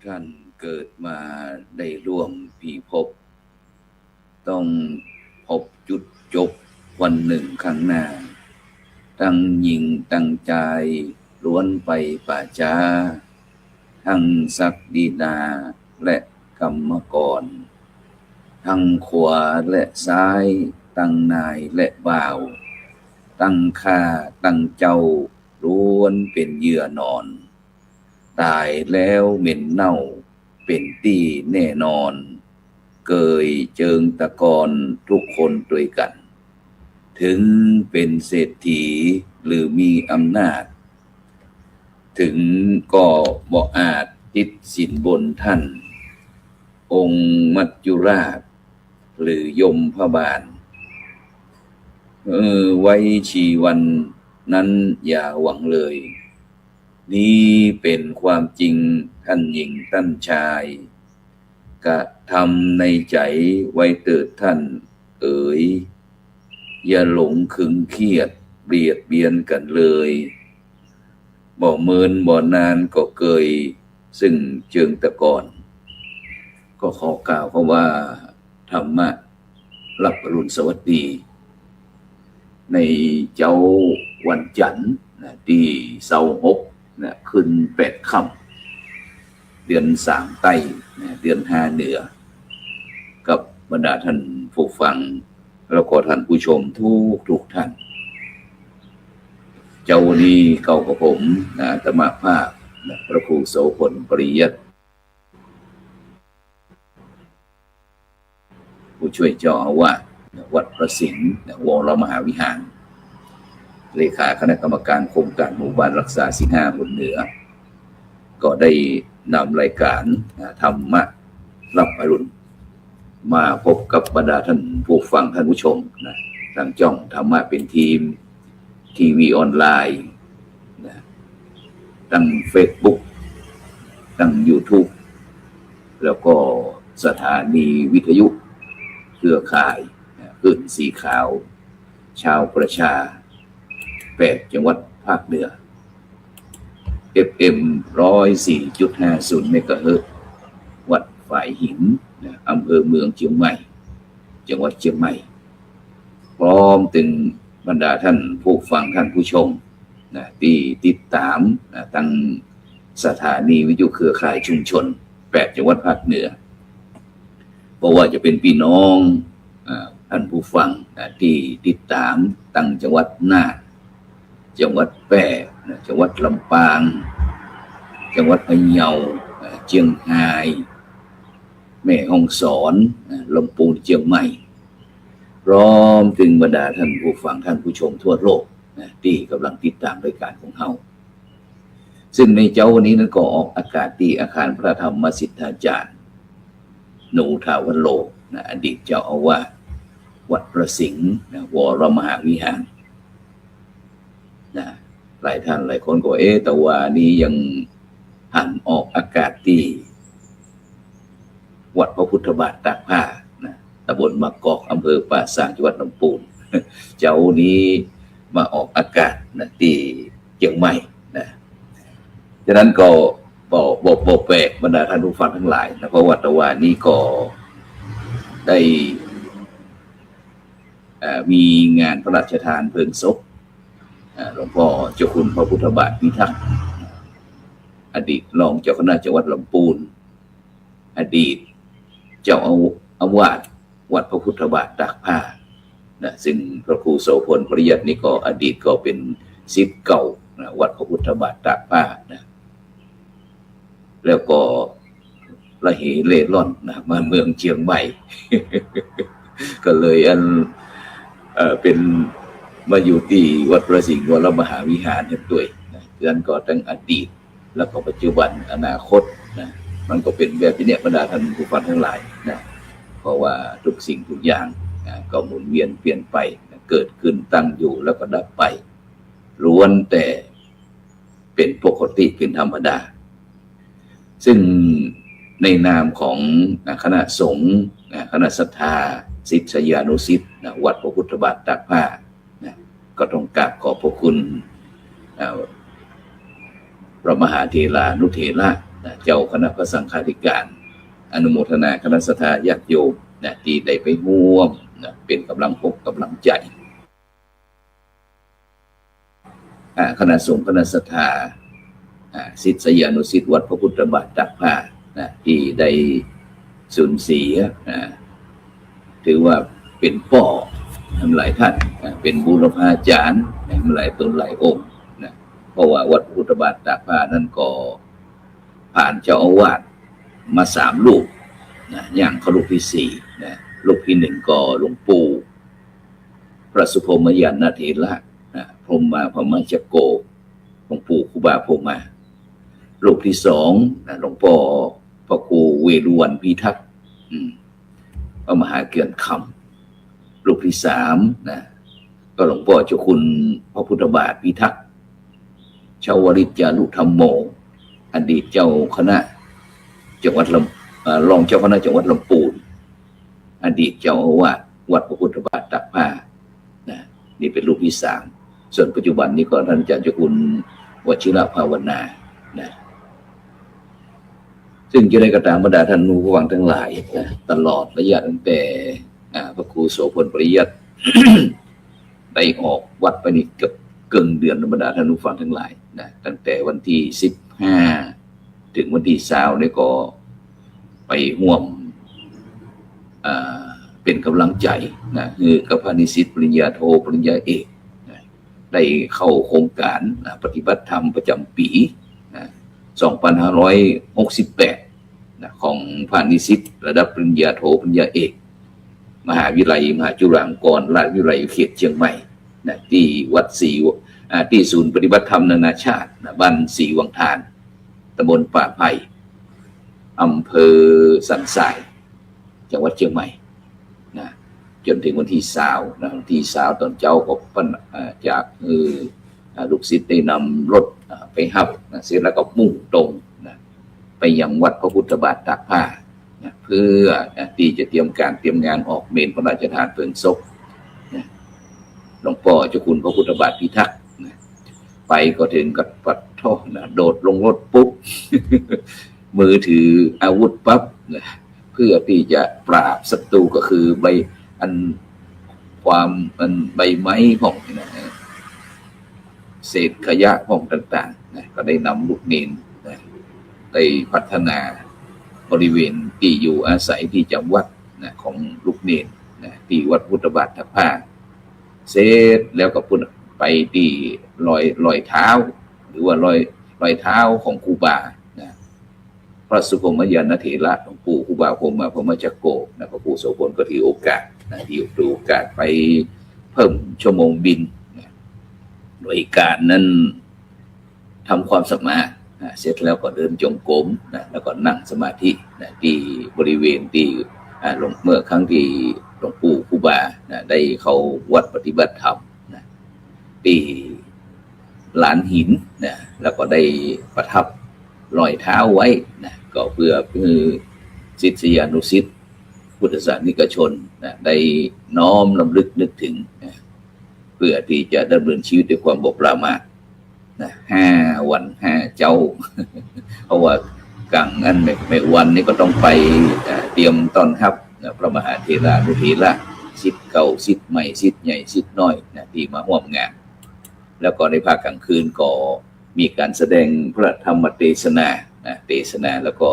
ท่านเกิดมาได้ร่วมปีภพต้องพบจุดจบวันหนึ่งข้างหน้าตั้งยิ่งตั้งใจล้วนไปป่าช้าทั้งศักดินาและกรรมกรทั้งขวาและซ้ายตั้งนายและบ่าวตั้งข้าตั้งเจ้าล้วนเป็นเหยื่อนอนตายแล้วเหม็นเน่าเป็นตี้แน่นอนเกยเจิงตะกอนทุกคนด้วยกันถึงเป็นเศรษฐีหรือมีอำนาจถึงก็บ่อาจติดสินบนท่านองค์มัจจุราชหรือยมพบาลไว้ชีวันนั้นอย่าหวังเลยนี้เป็นความจริงท่านหญิงท่านชายกะทำในใจไว้เถิดท่านเอ๋ยอย่าหลงขึงเครียดเบียดเบียนกันเลยบ่เมินบ่นานก็เกยซึ่งเจิงตะกอนก็ขอกล่าวเพราะว่าธรรมะรับอรุณสวัสดีในเจ้าวันจันทร์ที่เสาร์6ขึ้น8ค่ำเดือน3ใต้เดือน5เหนือกับบรรดาท่านผู้ฟังแล้วก็ท่านผู้ชมทุกท่านเจ้าวันนี้เก่ากับผมอาตมาภาพพระครูโสพลปริยัติผู้ช่วยเจ้าอาวาสวัดพระสิงห์วรมหาวิหารเลขาคณะกรรมการโครงการหมู่บ้านรักษาศีล5 บนเหนือก็ได้นำรายการธรรมะรับอรุณมาพบกับบรรดาท่านผู้ฟังท่านผู้ชมนะทางจ้องธรรมะเป็นทีมทีวีออนไลน์นะตั้ง Facebook ตั้ง YouTube แล้วก็สถานีวิทยุเครือข่ายคลื่นสีขาวชาวประชา8จังหวัดภาคเหนือ FM 104.50 เมกะเฮิรตซ์วัดฝายหินอำเภอเมืองเชียงใหม่จังหวัดเชียงใหม่พร้อมถึงบรรดาท่านผู้ฟังท่านผู้ชมที่ติดตามทั้งสถานีวิทยุเครือข่ายชุมชน8จังหวัดภาคเหนือเพราะว่าจะเป็นพี่น้องท่านผู้ฟังที่ติดตามตั้งจังหวัดน่านจังหวัดแพร่จังหวัดลำปางจังหวัดพะเยาเชียงรายแม่ฮ่องสอนลำพูนเชียงใหม่พร้อมถึงบรรดาท่านผู้ฟังท่านผู้ชมทั่วโลกที่กำลังติดตามรายการของเราซึ่งในเจ้าวันนี้นั้นก็ออกอากาศที่อาคารพระธรรมสิทธาจารย์หนูทาวโลอดีตเจ้าอาวาสวัดพระสิงห์วรมหาวิหารหลายท่านหลายคนก็แต่ว่านี้ยังหันออกอากาศที่วัดพระพุทธบาทตากผ้าตำบลมะกอกอำเภอป่าซางจังหวัดลำพูนเจ้านี้มาออกอากาศที่เชียงใหม่ฉะนั้นก็บอกแปลกบรรดาท่านผู้ฟังทั้งหลายเพราะว่าตะวันนี้ก็ได้มีงานพระราชทานเพลิงศพหลวงพ่อเจ้าคุณพระพุทธบาทพิทักษ์อดีตรองเจ้าคณะจังหวัดลำพูนอดีตเจ้าอาวาสวัดพระพุทธบาทตากผ้าซึ่งพระครูโสพลปริยัตินี่ก็อดีตก็เป็นศิษย์เก่าวัดพระพุทธบาทตากผ้าแล้วก็ระเหเร่ร่อนมาเมืองเชียงใหม่ ก็เลยเป็นมาอยู่ที่วัดพระสิงห์วรมหาวิหารด้วยเกิ ตือนก็ตั้งอดีตแล้วก็ปัจจุบันอนาคตนะมันก็เป็นแบบที่เนี่ยบรรดาท่านผู้ฟังทั้งหลายนะเพราะว่าทุกสิ่งทุกอย่างก็หมุนเวียนเปลี่ยนไปเกิดขึ้นตั้งอยู่แล้วก็ดับไปล้วนแต่เป็นปกติเป็นธรรมดาซึ่งในนามของคณะสงฆ์คณะศรัทธาศิษยานุศิษย์วัดพระพุทธบาทตากผ้าก็ต้องกราบขอบพระคุณพระมหาเถรานุเถระเจ้าคณะพระสังฆาธิการอนุโมทนาคณะศรัทธาญาติโยมที่ได้ไปร่วมเป็นกำลังอกกำลังใจคณะสงฆ์คณะศรัทธาศิษยานุศิษย์วัดพระพุทธบาทตากผ้าที่ได้สูญเสียถือว่าเป็นป่อหลายท่านเป็นบูรพาจารย์หลายตนหลายองค์เพราะว่าวัดพระพุทธบาทตากผ้านั้นก็ผ่านเจ้าอาวาสมา3 รูปอย่างเขารูปที่4รูปที่1ก็หลวงปู่พระสุพรหมยานเถระพรหมพมจโกหลวงปู่ครูบาพรหมารูปที่2หลวงพ่อพระครูเวรุวรรณพิทักษ์พระมหาเกือนคำรูปที่3ก็หลวงพ่อเจ้าคุณพระพุทธบาทพิทักษ์ชาวริจานุธรรมโมอดีตเจ้าคณะจังหวัดรองเจ้าคณะจังหวัดลำพูนอดีตเจ้าอาวาสวัดพระพุทธบาทตากผ้านี่เป็นรูปที่3ส่วนปัจจุบันนี้ก็ท่านอาจารย์เจ้าคุณวชิรภาวนาซึ่งจะได้กระตามบรรดาท่านผู้ฟังทั้งหลายตลอดระยะตั้งแต่พระครูโสพลปริยัติ ได้ออกวัดไปนี่เกือบเกินเดือนบรรดาท่านผู้ฟังทั้งหลายตั้งแต่วันที่15ถึงวันที่20นี่ก็ไปร่วมเป็นกำลังใจคือกับพานิสิตปริญญาโทปริญญาเอกได้เข้าโครงการปฏิบัติธรรมประจำปี2568ของพานิสิตระดับปริญญาโทปริญญาเอกมหาวิทยาลัยมหาจุฬาลงกรณราชวิทยาลัยเขตเชียงใหม่ที่วัดศรีที่ศูนย์ปฏิบัติธรรมนานาชาติบ้านศรีวังทานตำบลป่าไผ่อำเภอสันทรายจังหวัดเชียงใหม่จนถึงวันที่20วันที่20ตอนเจ้าก็จากลูกศิษย์ได้นำรถไปหับเสร็จแล้วก็มุ่งตรงไปยังวัดพระพุทธบาทตากผ้าเพื่อที่จะเตรียมงานออกเมนพระราชทานเพลิงศพหลวงพ่อเจ้าคุณพระพุทธบาทพิทักษ์ไปก็ถึงกับปัดท่อโดดลงรถปุ๊บ มือถืออาวุธปั๊บเพื่อที่จะปราบศัตรูก็คือใบไม้ของเศษขยะของต่างๆก็ได้นำลูกเนนได้พัฒนาบริเวณที่อยู่อาศัยที่จังหวัดของลูกเนนที่วัดพุทธบาทตากผ้าเสร็จแล้วก็พุ่งไปที่รอยเท้าหรือว่ารอยเท้าของครูบาพระสุพรหมยานเถระหลวงปู่ครูบาพรหมพรหมจักโกพระครูโสพลก็ถือโอกาสไปเพิ่มชั่วโมงบินโดยการนั้นทำความสามารถเสร็จแล้วก็เดินจงกรมแล้วก็นั่งสมาธิที่บริเวณที่เมื่อครั้งที่หลวงปู่ครูบาได้เข้าวัดปฏิบัติธรรมที่ลานหินแล้วก็ได้ประทับรอยเท้าไว้ก็เพื่อศิษยานุศิษย์พุทธศาสนิกชนได้น้อมรำลึกนึกถึงเพื่อที่จะดำเนินชีวิตด้วยความบปรามาส5 วัน 5 เจ้า เพราะว่ากลางนั้นไม่วันนี้ก็ต้องไปเตรียมต้อนรับพระมหาเถรานุเถระศิษย์เก่าศิษย์ใหม่ศิษย์ใหญ่ศิษย์น้อยที่มาร่วมงานแล้วก็ในภาคกลางคืนก็มีการแสดงพระธรรมเทศนาแล้วก็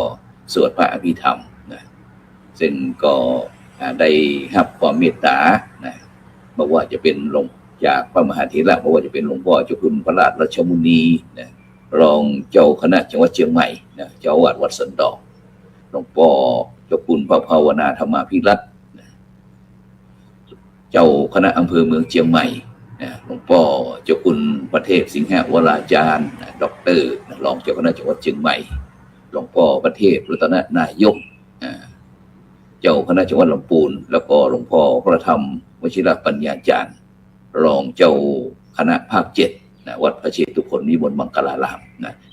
สวดพระอภิธรรมซึ่งก็ได้รับความเมตตาบอกว่าจะเป็นหลวงจากพระมหาเถระบอกว่าจะเป็นหลวงพ่อเจ้าคุณพระราชรัชมุนีรองเจ้าคณะจังหวัดเชียงใหม่เจ้าอาวาสวัดสันดอกหลวงพ่อเจ้าคุณพระภาวนาธรรมาภิรัตน์เจ้าคณะอำเภอเมืองเชียงใหม่ หลวงพ่อเจ้าคุณประเทศสิงหวราจารย์ด็อกเตอร์รองเจ้าคณะจังหวัดเชียงใหม่หลวงพ่อประเทศรัตนนายกเจ้าคณะจังหวัดลำพูนแล้วก็หลวงพ่อพระธรรมวชิรปัญญาจารย์รองเจ้าคณะภาค7วัดพระเชตุพนนิมนต์มังคลาราม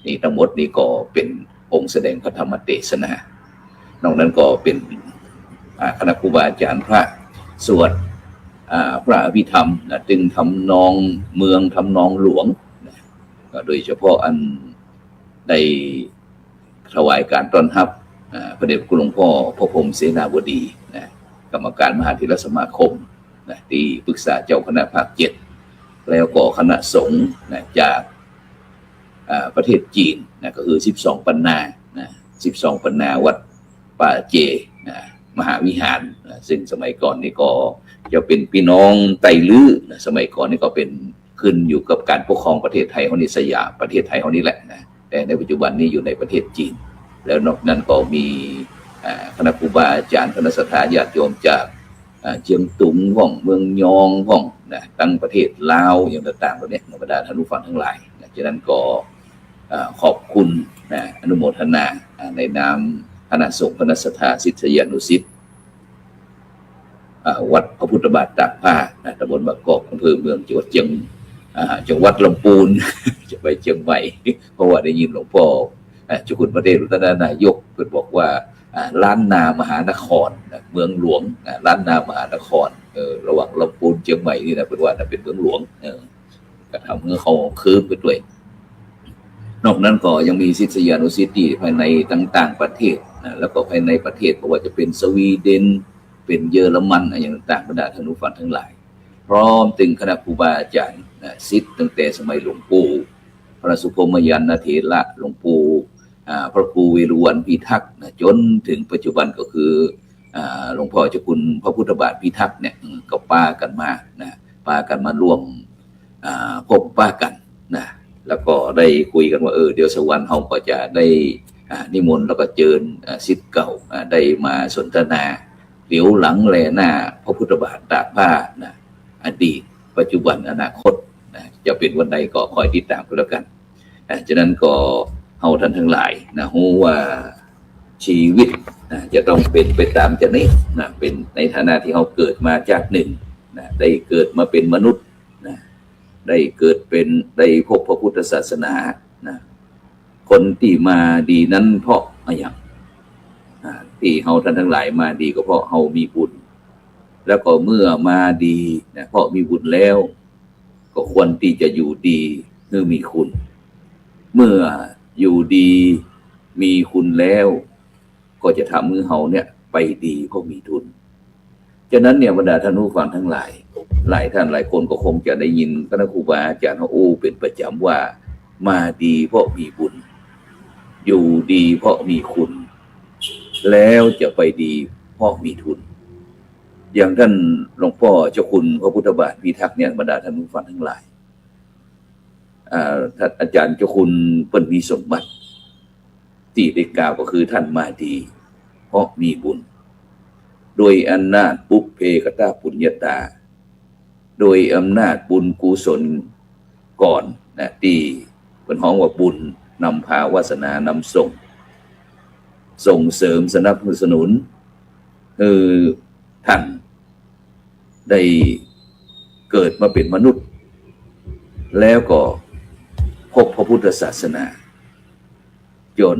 นี่ทั้งหมดนี้ก็เป็นองค์แสดงพระธรรมเทศนานอกนั้นก็เป็นคณะครูบาอาจารย์พระสวดพระอภิธรรมจึงทำนองเมืองทำนองหลวงโดยเฉพาะอันได้ถวายการต้อนรับพระเดชคุณหลวงพ่อพระพรหมเสนาบดีกรรมการมหาเถรสมาคมที่ปรึกษาเจ้าคณะภาค7แล้วก็คณะสงฆ์จากประเทศจีนก็คือ12ปันนา12ปันนาวัดป่าเจมหาวิหารซึ่งสมัยก่อนนี่ก็จะเป็นพี่น้องไตลื้อสมัยก่อนนี่ก็เป็นขึ้นอยู่กับการปกครองประเทศไทยของนิสยามประเทศไทยของนี่แหละแต่ในปัจจุบันนี้อยู่ในประเทศจีนแล้วนอกนั้นก็มีคณะครูบาอาจารย์คณะสัตยาติโยมจากเชียงตุงของเมืองยองของตั้งประเทศลาวอย่างต่างๆเหล่านี้บรรดาท่านผู้ฟังทั้งหลายฉะนั้นก็ขอบคุณอนุโมทนาในนามคณะสงฆ์คณะสัทธาศิษยานุศิษย์วัดพระพุทธบาทตากผ้าตำบลบางกอกอำเภอเมืองจังหวัดจังหวัดลำพูนจะไปเชียงใหม่เพราะว่าได้ยินหลวงพ่อเจ้าคุณประเทศรัตนนายกเพิ่นบอกว่าล้านนามหานครเมืองหลวงล้านนามหานครระหว่างลำพูนเชียงใหม่นี่นะเป็นว่าเป็นเมืองหลวงก็ทำให้เขาคืบไปด้วยนอกนั้นก็ยังมีศิษยานุศิษย์ที่ภายในต่างๆประเทศแล้วก็ภายในประเทศก็ว่าจะเป็นสวีเดนเป็นเยอรมันอย่างต่างๆบรรดาท่านผู้ฟังทั้งหลายพร้อมถึงคณะครูบาอาจารย์ศิษย์ตั้งแต่สมัยหลวงปู่พระสุพรหมยานเถระหลวงปู่พระครูเวรุวันพิทักษ์จนถึงปัจจุบันก็คือหลวงพ่อเจ้าคุณพระพุทธบาทพิทักษ์เนี่ยก็ป้ากันมาป้ากันมาร่วมพบป้ากันแล้วก็ได้คุยกันว่าเดี๋ยวสักวันเราก็จะได้นิมนต์แล้วก็เชิญศิษย์เก่าได้มาสนทนาเหลียวหลังแลหน้าพระพุทธบาทตากผ้าอดีตปัจจุบันอนาคตจะเป็นวันใดก็คอยติดตามกันแล้วกันฉะนั้นก็เฮาท่านทั้งหลายรู้ว่าชีวิตจะต้องเป็นไปตามจะนี้เป็นในฐานะที่เฮาเกิดมาจากหนึ่งได้เกิดมาเป็นมนุษย์ได้เกิดเป็นได้พบพระพุทธศาสนาคนที่มาดีนั้นเพราะอย่างที่เฮาท่านทั้งหลายมาดีก็เพราะเฮามีบุญแล้วก็เมื่อมาดีเพราะมีบุญแล้วก็ควรที่จะอยู่ดีเมื่อมีคุณเมื่ออยู่ดีมีคุณแล้วก็จะทำให้เฮาเนี่ยไปดีเพราะมีทุนฉะนั้นเนี่ยบรรดาท่านผู้ฟังทั้งหลายหลายท่านหลายคนก็คงจะได้ยินคณะครูบาอาจารย์เขาเป็นประจำว่ามาดีเพราะมีบุญอยู่ดีเพราะมีคุณแล้วจะไปดีเพราะมีทุนอย่างท่านหลวงพ่อเจ้าคุณพระพุทธบาทพิทักษ์เนี่ยบรรดาท่านผู้ฟังทั้งหลายท่านอาจารย์เจ้าคุณเปิ้ลมีสมบัติที่ได้กล่าวก็คือท่านมาดีเพราะมีบุญโดยอำนาจปุพเพกตปุญญาตาโดยอำนาจบุญกุศลก่อนที่เป็นห้องว่าบุญนำพาวาสนานำส่งเสริมสนับสนุนท่านได้เกิดมาเป็นมนุษย์แล้วก็พบพระพุทธศาสนาจน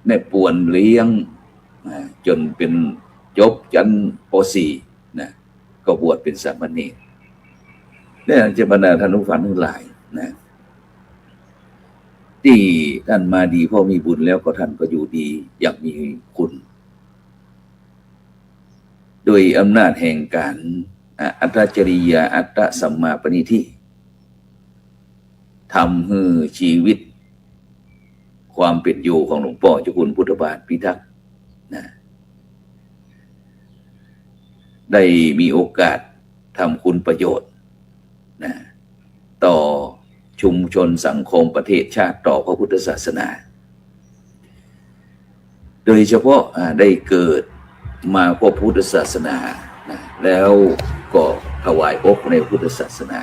แม่ปวนเลี้ยงจนเป็นจบชั้นป .4 ก็บวชเป็นสามเณรเนี่ยจะบรรดาท่านผู้ฟังทั้งหลายที่ท่านมาดีเพราะมีบุญแล้วก็ท่านก็อยู่ดีอย่างมีคุณโดยอำนาจแห่งการอัตตจริยาอัตตสัมมาปณิธิทำให้ชีวิตความเป็นอยู่ของหลวงพ่อเจ้าคุณพุทธบาทพิทักษ์ได้มีโอกาสทำคุณประโยชน์ต่อชุมชนสังคมประเทศชาติต่อพระพุทธศาสนาโดยเฉพาะได้เกิดมาพบพุทธศาสนาแล้วก็ ถวายอกในพุทธศาสนา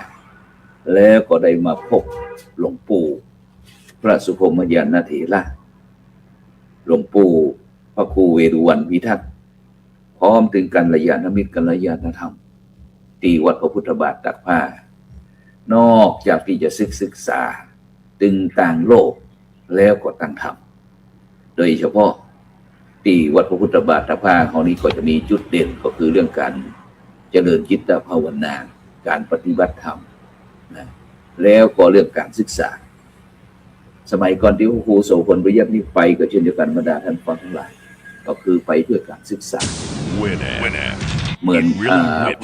แล้วก็ได้มาพบหลวงปู่พระสุพรหมยานเถระหลวงปู่พระครูเวรุวันพิทักษ์พร้อมถึงกัลยาณมิตรกัลยาณธรรมที่วัดพระพุทธบาทตากผ้านอกจากที่จะศึกษาตึงต่างโลกแล้วก็ต่างธรรมโดยเฉพาะที่วัดพระพุทธบาทตากผ้าของนี้ก็จะมีจุดเด่นก็คือเรื่องการเจริญจิตภาวนาการปฏิบัติธรรมนะแล้วก็เรื่องการศึกษาสมัยก่อนที่ครูโสพลประยับนี้ไปก็เช่นเดียวกันบรรดาท่านฟังทั้งหลายก็คือไปเพื่อการศึกษาเหมือน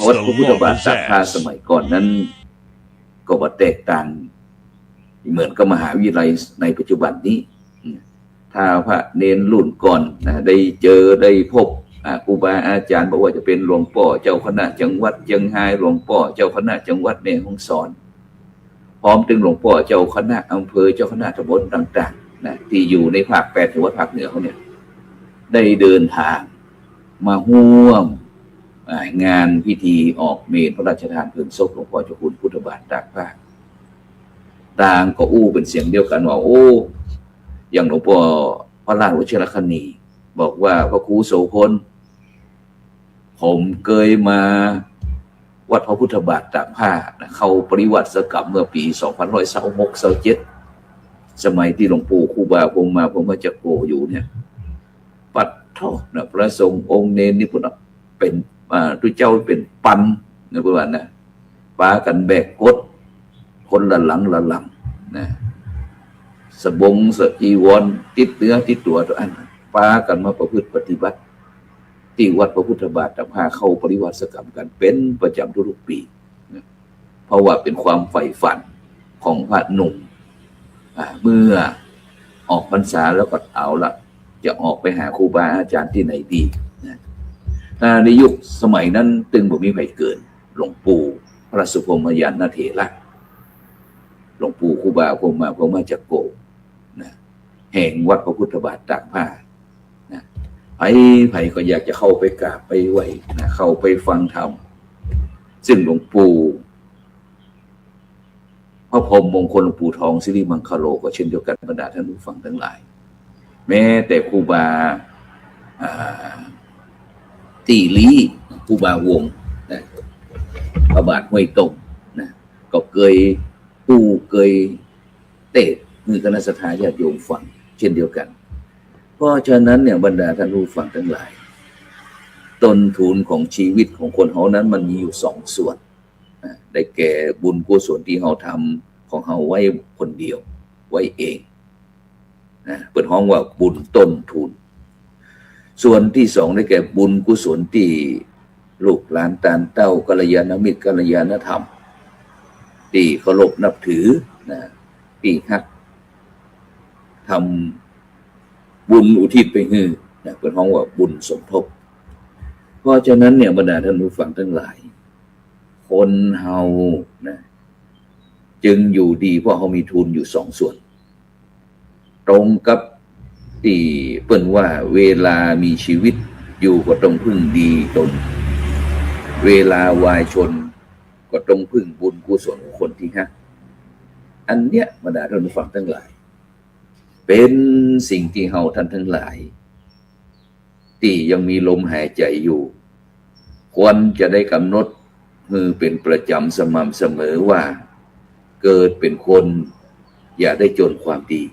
วัดพระพุทธบาทตากผ้าสมัยก่อนนั้นก็ว่าแตกต่างเหมือนกับมหาวิทยาลัยในปัจจุบันนี้ถ้าพระเนนรุ่นก่อนนะได้เจอได้พบครูบาอาจารย์บอกว่าจะเป็นหลวงพ่อเจ้าคณะจังหวัดเชียงรายหลวงพ่อเจ้าคณะจังหวัดแม่ฮ่องสอนพร้อมถึงหลวงพ่อเจ้าคณะอำเภอเจ้าคณะตำบลต่างๆนะที่อยู่ในภาค8จังหวัดภาคเหนือเขาเนี่ยได้เดินทางมาร่วมงานพิธีออกเมรุพระราชทานเพลิงศพหลวงพ่อเจ้าคุณพุทธบาทตากผ้าต่างก็อู้เป็นเสียงเดียวกันว่าโอ้อย่างหลวงพ่อพระราชวชิรคณีบอกว่าพระครูโสพลผมเคยมาวัดพระพุทธบาทตากผ้าเข้าปริวัติศกรรมเมื่อปี2526-27สมัยที่หลวงปู่ครูบาผมมาจากโกอยู่เนี่ยปัดท่อนะพระสงฆ์องค์เนรนี่พุทธเป็นทุเจ้าเป็นปันนะพวกนั้นนะปากันแบกกดคนละหลังนะสบงสจีวรติดเนื้อติดตัวตัวอันปากันมาประพฤติปฏิบัติที่วัดพระพุทธบาทตากผ้าเข้าปริวัติศกรรมกันเป็นประจำทุกปีเพราะว่าเป็นความใฝ่ฝันของพระหนุ่มเมื่อออกพรรษาแล้วก็เอาละจะออกไปหาครูบาอาจารย์ที่ไหนดีในยุคสมัยนั้นตึงบ่มีใครเกินหลวงปู่พระสุพรหมยานเถระหลวงปู่ครูบาผมมาจากโกนะแห่งวัดพระพุทธบาทตากผ้านะไผก็อยากจะเข้าไปกราบไปไหว้นะเข้าไปฟังธรรมซึ่งหลวงปู่พระพรหมมงคลหลวงปู่ทองสิริมังคโลก็เช่นเดียวกันบรรดาท่านผู้ฟังทั้งหลายแม้แต่ครูบาตีลีครูบาวงนะพระบาทห้วยตงนะก็เคยเตะมือคณะสัตยาติโยมฟังเช่นเดียวกันเพราะฉะนั้นเนี่ยบรรดาท่านผู้ฟังทั้งหลายต้นทุนของชีวิตของคนเฮานั้นมันมีอยู่2ส่วนได้แก่บุญกุศลที่เฮาทำของเฮาไว้คนเดียวไว้เองนะเปิดห้องว่าบุญต้นทุนส่วนที่2ได้แก่บุญกุศลที่ลูกหลานตานเต้ากัลยาณมิตรกัลยาณธรรมที่เคารพนับถือนะที่ฮักทำบุญอุทิศไปให้นะเป็นห้องว่าบุญสมทบเพราะฉะนั้นเนี่ยบรรดาท่านผู้ฟังทั้งหลายคนเฮานะจึงอยู่ดีเพราะเขามีทุนอยู่2ส่วนตรงกับที่เปิ้นว่าเวลามีชีวิตอยู่ก็ต้องพึ่งดีตนเวลาวายชนก็ต้องพึ่งบุญกุศลของคนที่ฮักอันเนี้ยบรรดาท่านผู้ฟังทั้งหลายเป็นสิ่งที่เฮาท่านทั้งหลายที่ยังมีลมหายใจอยู่ควรจะได้กำหนดมือเป็นประจำสม่ำเสมอว่าเกิดเป็นคนอย่าได้จนความดี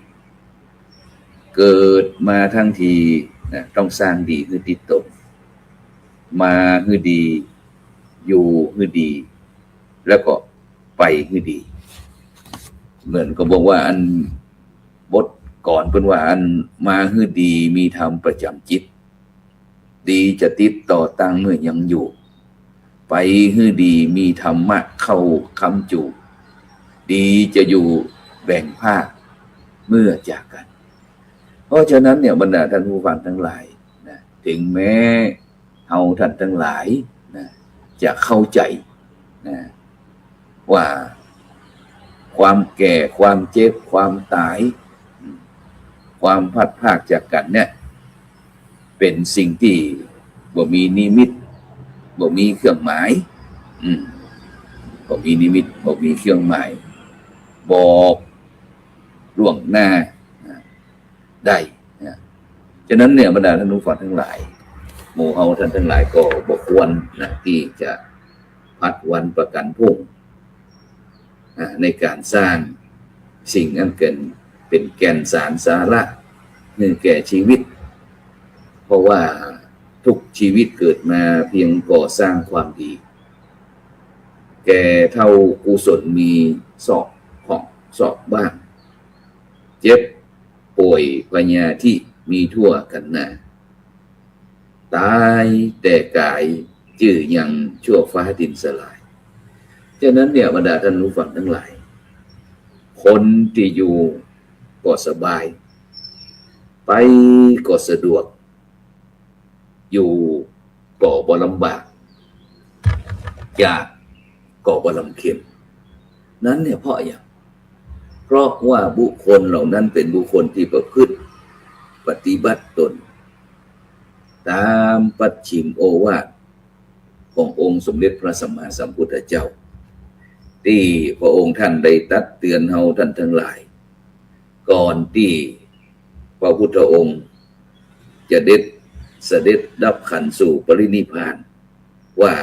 เกิดมาทั้งทีนะต้องสร้างดีคือติดตนมาคือดีอยู่คือดีแล้วก็ไปคือดีเหมือนก็บอกว่าอันบทก่อนเป็นว่าอันมาคือดีมีธรรมประจำจิตดีจะติดต่อตั้งเมื่อยังอยู่ไปคือดีมีธรรมะเข้าคำจูดีจะอยู่แบ่งภาคเมื่อจากกันเพราะฉะนั้นเนี่ยบรรดาท่านผู้ฟังทั้งหลายนะถึงแม้เฮาท่านทั้งหลายนะจะเข้าใจนะว่าความแก่ความเจ็บความตายความพัดพรากจากกันเนี่ยเป็นสิ่งที่บ่มีนิมิตบ่มีเครื่องหมาย บอกมีนิมิตบอกมีเครื่องหมายบอกล่วงหน้าได้นะฉะนั้นเนี่ยบรรดาท่านผู้ฟังทั้งหลายหมู่เฮาท่านทั้งหลายก็บ่ควรนะที่จะพัดวันประกันพรุ่งในการสร้างสิ่งนั้นเป็นแก่นสารสาระให้แก่ชีวิตเพราะว่าทุกชีวิตเกิดมาเพียงก่อสร้างความดีแก่เท่ากุศลมีศอกของศอกบ้างเจ็บป่วยพญาที่มีทั่วกันหน้าตายแต่กายจื่อยังชั่วฟ้าดินสลายฉะนั้นเนี่ยบรรดาท่านผู้ฟังทั้งหลายคนที่อยู่ก็สบายไปก็สะดวกอยู่ก็บ่ลำบากยากก็บ่ลำเค็ญนั้นเนี่ยเพราะว่าบุคคลเหล่านั้นเป็นบุคคลที่ประพฤติปฏิบัติตนตามปัจฉิมโอวาทขององค์สมเด็จพระสัมมาสัมพุทธเจ้าที่พระองค์ท่านได้ตักเตือนเฮาท่านทั้งหลายก่อนที่พระพุทธองค์จะเสด็จดับขันธ์สู่ปรินิพพานว่า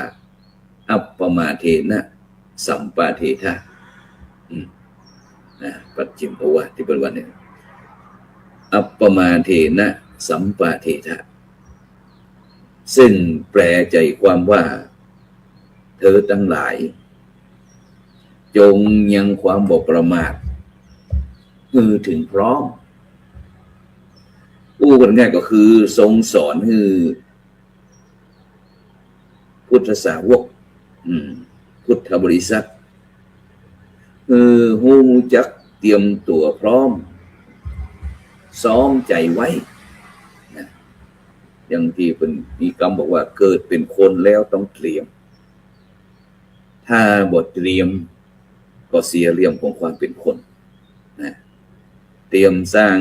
อัปปมาเทนะสัมปาเทธะปัจฉิมโอวาทที่เป็นวันนี้อัปปมาเทนะสัมปาเทธะซึ่งแปลใจความว่าเธอทั้งหลายจงยังความบ่ประมาทคือถึงพร้อมพูดกันง่ายก็คือทรงสอนให้พุทธสาวกพุทธบริษัทฮู้จักเตรียมตัวพร้อมซ้อมใจไว้นะอย่างที่เป็นมีคำบอกว่าเกิดเป็นคนแล้วต้องเตรียมถ้าบ่เตรียมก็เสียเหลี่ยมของความเป็นคนนะเตรียมสร้าง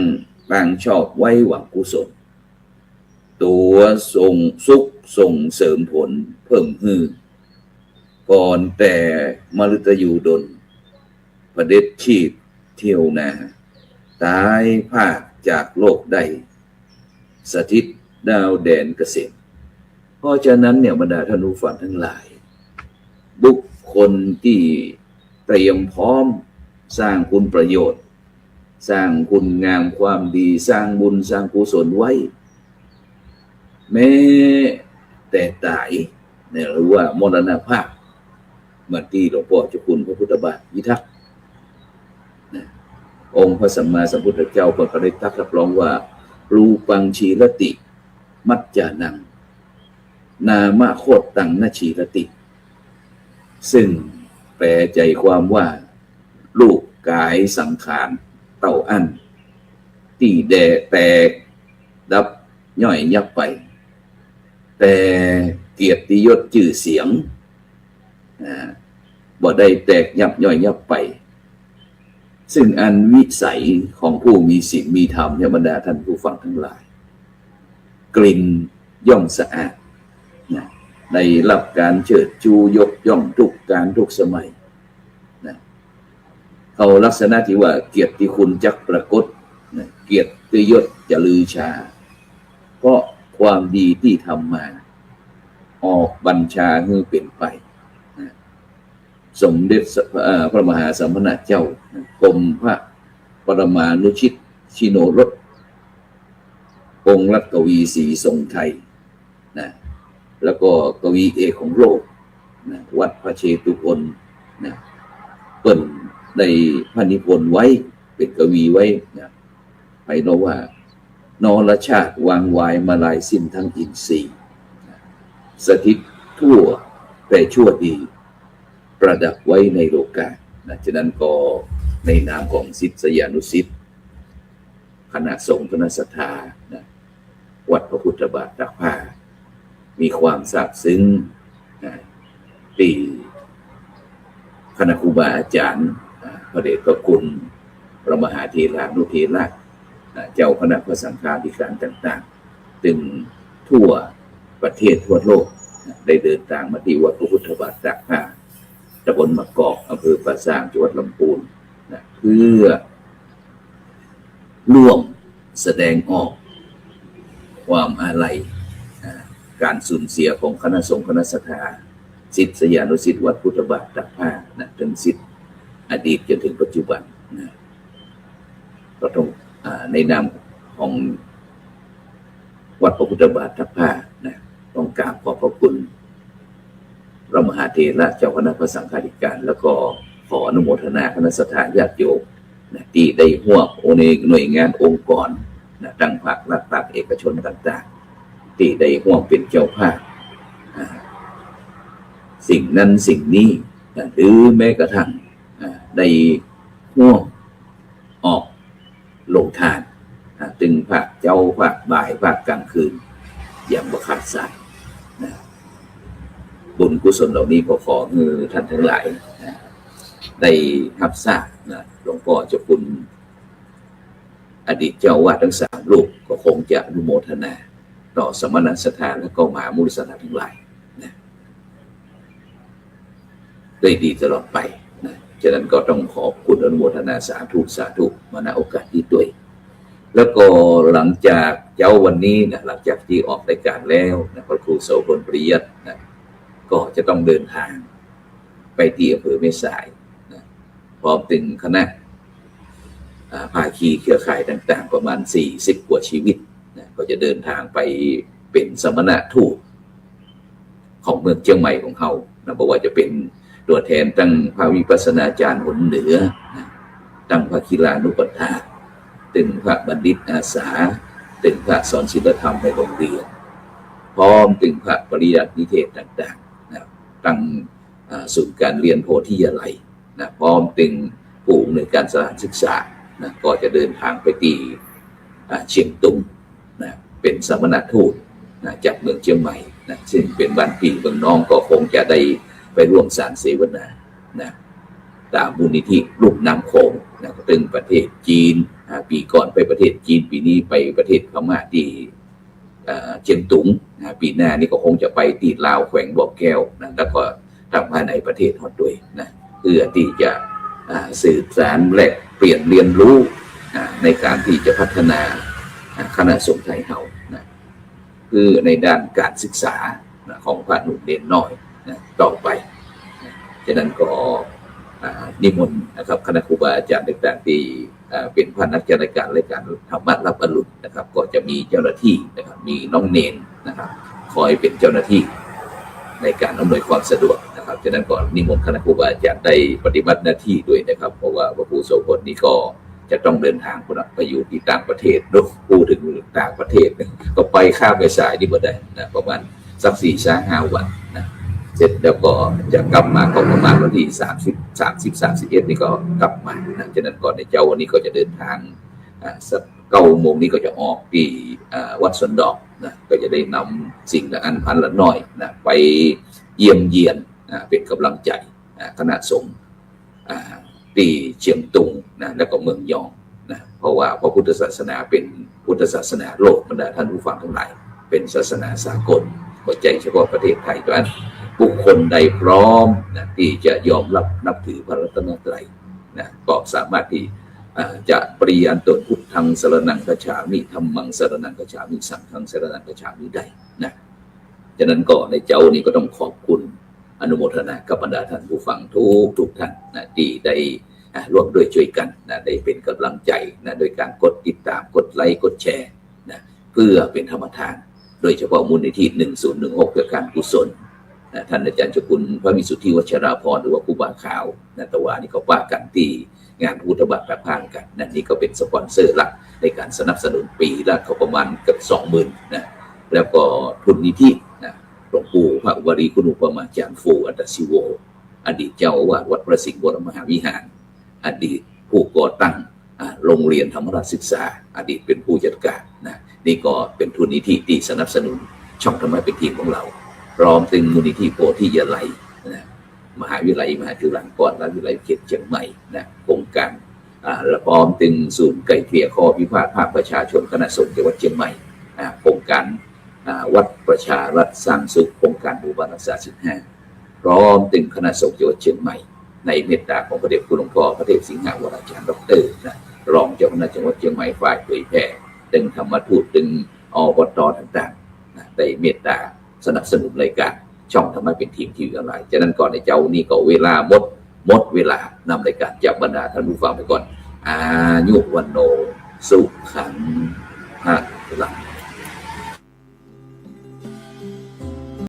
บางชอบไว้หวังกุศลตัวส่งสุขส่งเสริมผลเพิ่มฮือก่อนแต่มฤตยูดลประเด็จชีพเที่ยวนาตายภาคจากโลกได้สถิตดาวแดนเกษตรเพราะฉะนั้นเนี่ยบรรดาท่านผู้ฟังทั้งหลายบุคคลที่เตรียมพร้อมสร้างคุณประโยชน์สร้างคุณงามความดีสร้างบุญสร้างกุศลไว้แม้แต่ตายเนี่ยหรือว่ามรณภาพเหมือนที่หลวงพ่อเจ้าคุณพระพุทธบาทพิทักษ์องค์พระสัมมาสัมพุทธเจ้าก็ได้ตรัสรับรองว่ารูปังชีรติมัจจานังนามะโคตตังนชีรติซึ่งแปลใจความว่ารูปกายสังขารเต่าอั้นที่แตกดับย่อยยับไปแต่เกียรติยศชื่อเสียงบ่ได้แตกยับย่อยยับไปซึ่งอันวิสัยของผู้มีศีลมีธรรมเนี่ยบรรดาท่านผู้ฟังทั้งหลายกลิ่นย่อมสะอาดได้รับการเชิดชูยกย่องทุกการทุกสมัยเขาลักษณะที่ว่าเกียรติคุณจักปรากฏเกียรติยศจะลือชาเพราะความดีที่ทำมาออกบัญชาให้เป็นไปสมเด็จพระมหาสัมมาเจ้ากรมพระปรมานุชิตชิโนรสองค์รัตกวีศรีทรงไทยนะแล้วก็กวีเอกของโลกนะวัดพระเชตุพนนะเปิ้นได้พระนิพนธ์ไว้เป็นกวีไว้นะไปโนว่านรชาติวางวายมาลายสิ้นทั้งอินทรีย์สถิตทั่วแต่ชั่วดีประดับไว้ในโลกานะฉะนั้นก็ในนามของศิษยานุศิษย์คณะสงฆ์คณะศรัทธานะวัดพระพุทธบาทตากผ้ามีความซาบซึ้งนะที่คณะครูบาอาจารย์พระเดชพระคุณพระมหาเถรานุเถระเจ้าคณะพระสังฆาธิการต่างๆถึงทั่วประเทศทั่วโลกได้เดินทางมาที่วัดพระพุทธบาทตากผ้า ตำบลมะกอกอำเภอป่าซางจังหวัดลำพูนนะเพื่อร่วมแสดงออกความอาลัยการสูญเสียของคณะสงฆ์คณะศรัทธาศิษยานุศิษย์วัดพุทธบาทตากผ้านะจนศิษย์อดีตจนถึงปัจจุบันนะก็ต้องในนามของวัดพระพุทธบาทตากผ้านะต้องกราบขอบพระคุณพระมหาเถระเจ้าคณะพระสังฆาธิการแล้วก็ขออนุโมทนาคณะสัตยาญาติโยมนะที่ได้ร่วมหน่วยงานองค์กรนะทั้งภาครัฐภาคเอกชนต่างๆที่ได้ร่วมเป็นเจ้าภาพสิ่งนั้นสิ่งนี้หรือแม้กระทั่งได้ร่วมออกลงทานตึงภาคเจ้าภาคบ่ายภาคกลางคืนอย่างบ่ขาดสายนะบุญกุศลเหล่านี้ก็ขอให้ท่านทั้งหลายได้รับทราบนะหลวงพ่อเจ้าคุณอดีตเจ้าวาดทั้ง3 รูปก็คงจะอนุโมทนาต่อสมณสถานและก็มหามุนิสถานทั้งหลายนะได้ดีตลอดไปนะฉะนั้นก็ต้องขอบคุณอนุโมทนาสาธุมาณโอกาสนี้ด้วยแล้วก็หลังจากเจ้าวันนี้นะหลังจากที่ออกรายการแล้วนะพระครูโสพลปริยัตินะก็จะต้องเดินทางไปที่อำเภอแม่สายนะพร้อมถึงคณะภาคีเครือข่ายต่างๆประมาณ40 กว่าชีวิตนะก็จะเดินทางไปเป็นสมณทูตของเมืองเชียงใหม่ของเขานะบอกว่าจะเป็นตัวแทนตั้งพระวิปัสสนาจารย์หนเหนือนะตั้งพระคีลานุปัฏฐานตึงพระบัณฑิตอาสาตึงพระสอนศีลธรรมในโรงเรียนพร้อมตึงพระปริยัตินิเทศต่างๆนะตั้งศูนย์การเรียนโพธิยาลัยนะพร้อมตึงผู้อำนวยการสถานศึกษานะก็จะเดินทางไปที่เชียงตุงนะเป็นสมณทูตนะจากเมืองเชียงใหม่นะซึ่งเป็นบ้านพี่เมืองน้องก็คงจะได้ไปร่วมสารเสวนานะตามมูลนิธิลูกน้ำโขงนะถึงประเทศจีนปีก่อนไปประเทศจีนปีนี้ไปประเทศพม่าที่เชียงตุงนะปีหน้านี่ก็คงจะไปที่ลาวแขวงบ่อแก้วนะแล้วก็ทางภายในประเทศฮอดด้วยนะเพื่อที่จะสื่อสารแลกเปลี่ยนเรียนรู้ในการที่จะพัฒนาคณะสงฆ์ไทยเฮานะคือในด้านการศึกษาของพระหนุ่มเด่นน้อยนะต่อไปนะฉะนั้นก็นิมนต์นะครับคณะครูบาอาจารย์ต่างๆที่เป็นพระนักจัดการรายการธรรมะรับอรุณนะครับก็จะมีเจ้าหน้าที่นะครับมีน้องเนนนะครับคอยเป็นเจ้าหน้าที่ในการอำนวยความสะดวกนะครับฉะนั้นก่อนนิมนต์คณะครูบาอาจารย์ได้ปฏิบัติหน้าที่ด้วยนะครับเพราะว่าพระครูโสพลนี่ก็จะต้องเดินทางไปอยู่ที่ต่างประเทศด้วยพูดถึงต่างประเทศก็ไปข้ามไปสายนี่บ่ได้นะประมาณสัก4-5 วันนะเสร็จแล้วก็จะกลับมาก็ประมาณวันที่30-31นี่ก็กลับมานะฉะนั้นก่อนในเจ้าวันนี้ก็จะเดินทางสัก9 โมงนี้ก็จะออกที่วัดสวนดอกนะก็จะได้นำสิ่งละอันพันละน้อยนะไปเยี่ยมเยียนเป็นกำลังใจคณะสงฆ์ที่เชียงตุงนะแล้วก็เมืองยองนะเพราะว่าพระพุทธศาสนาเป็นพุทธศาสนาโลกบรรดาท่านผู้ฟังทั้งหลายเป็นศาสนาสากลหัวใจเฉพาะประเทศไทยดังนั้นบุคคลใดพร้อมนะที่จะยอมรับนับถือพระรัตนตรัยนะก็สามารถที่จะปริยันตนพุทธังสรณังคัจฉามิธัมมังสรณังคัจฉามิสังฆังสรณังคัจฉามิได้นะฉะนั้นก็ในเจ้านี้ก็ต้องขอบคุณอนุโมทนากับบรรดาท่านผู้ฟังทุกท่านนะที่ได้ร่วมด้วยช่วยกันนะได้เป็นกำลังใจนะโดยการกดติดตามกดไลค์กดแชร์นะเพื่อเป็นธรรมทานโดยเฉพาะมูลนิธิ1016เพื่อการกุศลนะท่านอาจารย์เจ้าคุณพระวิสุทธิวัชราภรณ์หรือว่าครูบาขาวนะตะวันนี่ก็ว่ากันที่งานพุทธบาทประพานกันนั่นนี่ก็เป็นสปอนเซอร์หลักในการสนับสนุนปีละเขาประมาณเกือบ20,000นะแล้วก็ทุนนิธินะหลวงปู่พระวรีคุณูปมาจารย์ฟูอัตศิโวอดีตเจ้าอาวาสวัดพระสิงห์วรมหาวิหารอดีตผู้ก่อตั้งโรงเรียนธรรมราชศึกษาอดีตเป็นผู้จัดการนะนี่ก็เป็นทุนนิธิที่สนับสนุนช่องธรรมะเป็นทีมของเราพร้อมถึงมูลนิธิโพธิยาลัยนะมหาวิทยาลัยมหาจุฬาลงกรณวิทยาลัยเขตเชียงใหม่นะโครงการและพร้อมถึงศูนย์ไกล่เกลี่ยข้อพิพาทภาคประชาชนคณะสงฆ์จังหวัดเชียงใหม่โครงการวัดประชารัฐสร้างสุขโครงการหมู่บ้านรักษาศีล พร้อมถึงคณะสงฆ์จังหวัดเชียงใหม่ในเมตตาของพระเดชคุณหลวงพ่อพระเทพสิงหาวราจารย์ดร.นะรองเจ้าคณะจังหวัดเชียงใหม่ฝ่ายเผยแผ่ตึงธรรมทูตตึงอบต.ต่างๆนะได้เมตตาสนับสนุนรายการช่องธรรมะเป็นทีมที่อะไรจากนั้นก่อนในเจ้านี่ก็เวลาหมดเวลานำรายการจากบรรดาท่านผู้ฟังไปก่อนอายุวันโนสุขังภะลัง